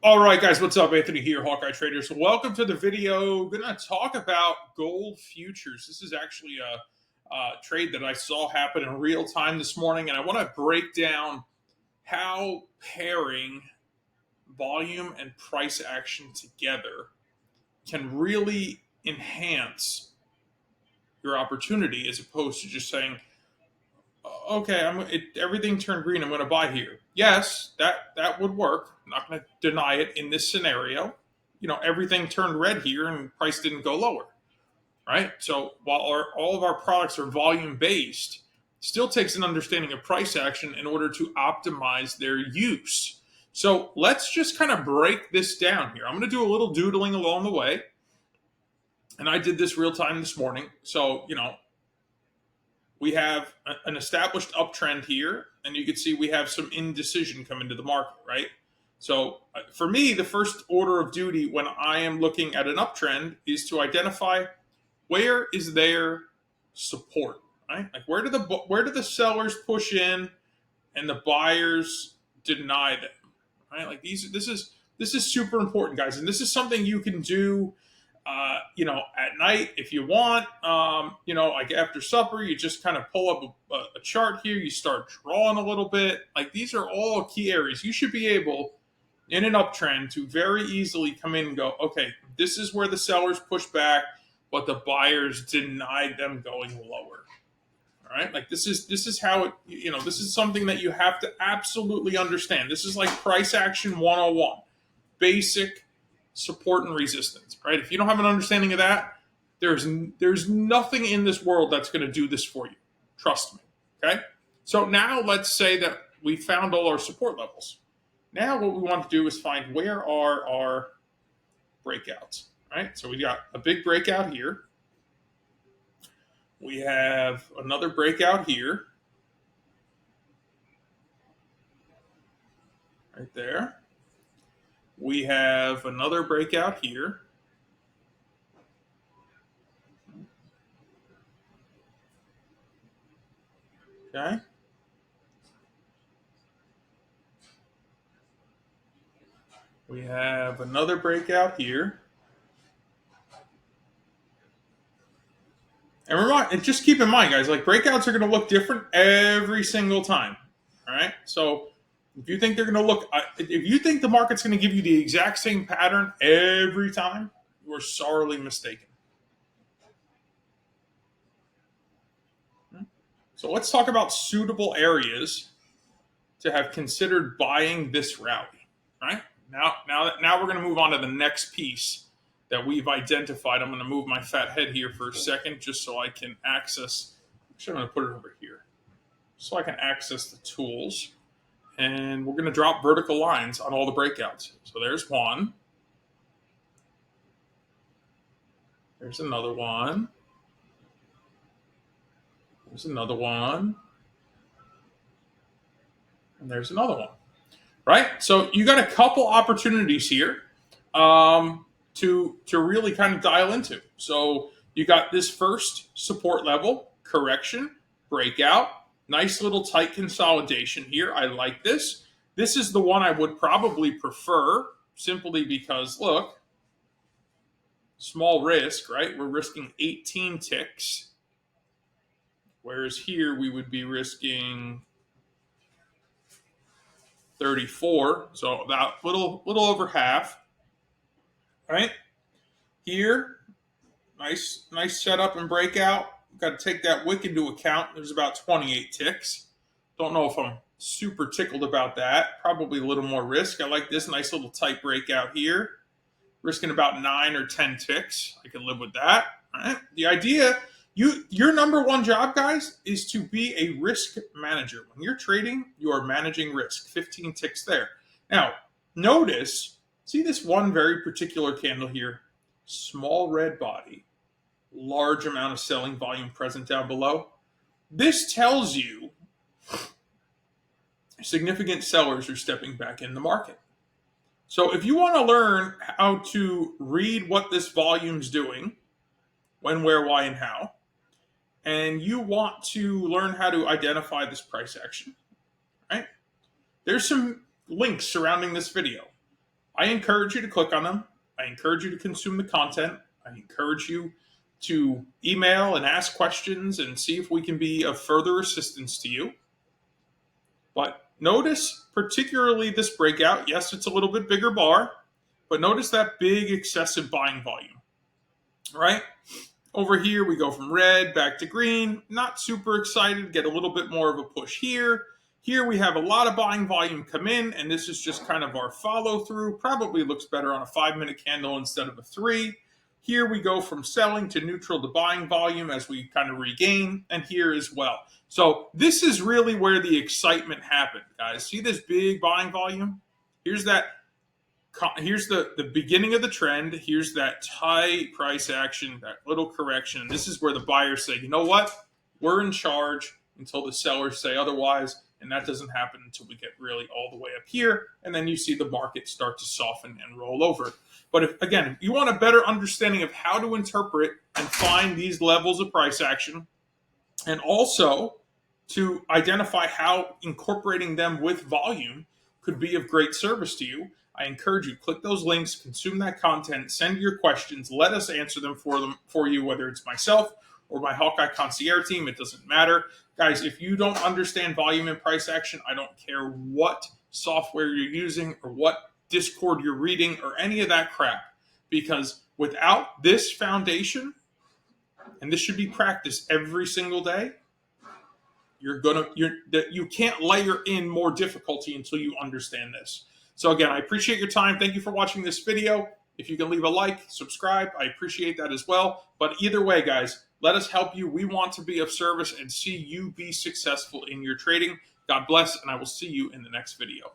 All right, guys, what's up? Anthony here, Hawkeye Traders. Welcome to the video. We're going to talk about gold futures. This is actually a trade that I saw happen in real time this morning, and I want to break down how pairing volume and price action together can really enhance your opportunity as opposed to just saying, okay, everything turned green. I'm going to buy here. Yes, that would work. I'm not going to deny it in this scenario. You know, everything turned red here and price didn't go lower, right? So while all of our products are volume based, still takes an understanding of price action in order to optimize their use. So let's just kind of break this down here. I'm going to do a little doodling along the way, and I did this real time this morning. So we have an established uptrend here, and you can see we have some indecision come into the market, right? So for me, the first order of duty when I am looking at an uptrend is to identify where is their support, right? Like where do the sellers push in and the buyers deny them, right? Like this is super important, guys, and this is something you can do at night if you want. Like after supper, you just kind of pull up a chart here. You start drawing a little bit. Like these are all key areas. You should be able, in an uptrend, to very easily come in and go, okay, this is where the sellers push back, but the buyers denied them going lower. All right, like this is how it. This is something that you have to absolutely understand. This is like price action 101, basic support and resistance, right? If you don't have an understanding of that, there's nothing in this world that's going to do this for you. Trust me, okay? So now let's say that we found all our support levels. Now what we want to do is find where are our breakouts, right? So we got a big breakout here. We have another breakout here, right there. We have another breakout here. Okay. We have another breakout here. And just keep in mind, guys, like breakouts are going to look different every single time. All right. So if you think if you think the market's going to give you the exact same pattern every time, you are sorely mistaken. So let's talk about suitable areas to have considered buying this rally. Right? Now we're going to move on to the next piece that we've identified. I'm going to move my fat head here for a second just so I can access. Actually, I'm going to put it over here so I can access the tools. And we're going to drop vertical lines on all the breakouts. So there's one. There's another one. There's another one. And there's another one. Right? So you got a couple opportunities here to really kind of dial into. So you got this first support level, correction, breakout. Nice little tight consolidation here. I like this. This is the one I would probably prefer simply because, look, small risk, right? We're risking 18 ticks. Whereas here we would be risking 34. So about little over half, right? Here, nice setup and breakout. Got to take that wick into account. There's about 28 ticks. Don't know if I'm super tickled about that. Probably a little more risk. I like this nice little tight breakout here. Risking about 9 or 10 ticks. I can live with that. All right. The idea, your number one job, guys, is to be a risk manager. When you're trading, you are managing risk. 15 ticks there. Now, notice, see this one very particular candle here? Small red body. Large amount of selling volume present down below. This tells you significant sellers are stepping back in the market. So if you want to learn how to read what this volume's doing, when, where, why, and how, and you want to learn how to identify this price action, right? There's some links surrounding this video. I encourage you to click on them. I encourage you to consume the content. I encourage you to email and ask questions and see if we can be of further assistance to you. But notice particularly this breakout. Yes, it's a little bit bigger bar, but notice that big excessive buying volume, right? Over here, we go from red back to green. Not super excited. Get a little bit more of a push here. Here we have a lot of buying volume come in, and this is just kind of our follow through. Probably looks better on a 5-minute candle instead of a 3. Here we go from selling to neutral to buying volume as we kind of regain, and here as well. So this is really where the excitement happened, guys. See this big buying volume? Here's the beginning of the trend. Here's that tight price action, that little correction. And this is where the buyers say, you know what? We're in charge until the sellers say otherwise. And that doesn't happen until we get really all the way up here. And then you see the market start to soften and roll over. But if you want a better understanding of how to interpret and find these levels of price action, and also to identify how incorporating them with volume could be of great service to you, I encourage you, click those links, consume that content, send your questions, let us answer them for you, whether it's myself or my Hawkeye concierge team. It doesn't matter. Guys, if you don't understand volume and price action, I don't care what software you're using or what Discord you're reading or any of that crap, because without this foundation, and this should be practiced every single day, you can't layer in more difficulty until you understand this. So again, I appreciate your time. Thank you for watching this video. If you can leave a like, subscribe, I appreciate that as well. But either way, guys, let us help you. We want to be of service and see you be successful in your trading. God bless, and I will see you in the next video.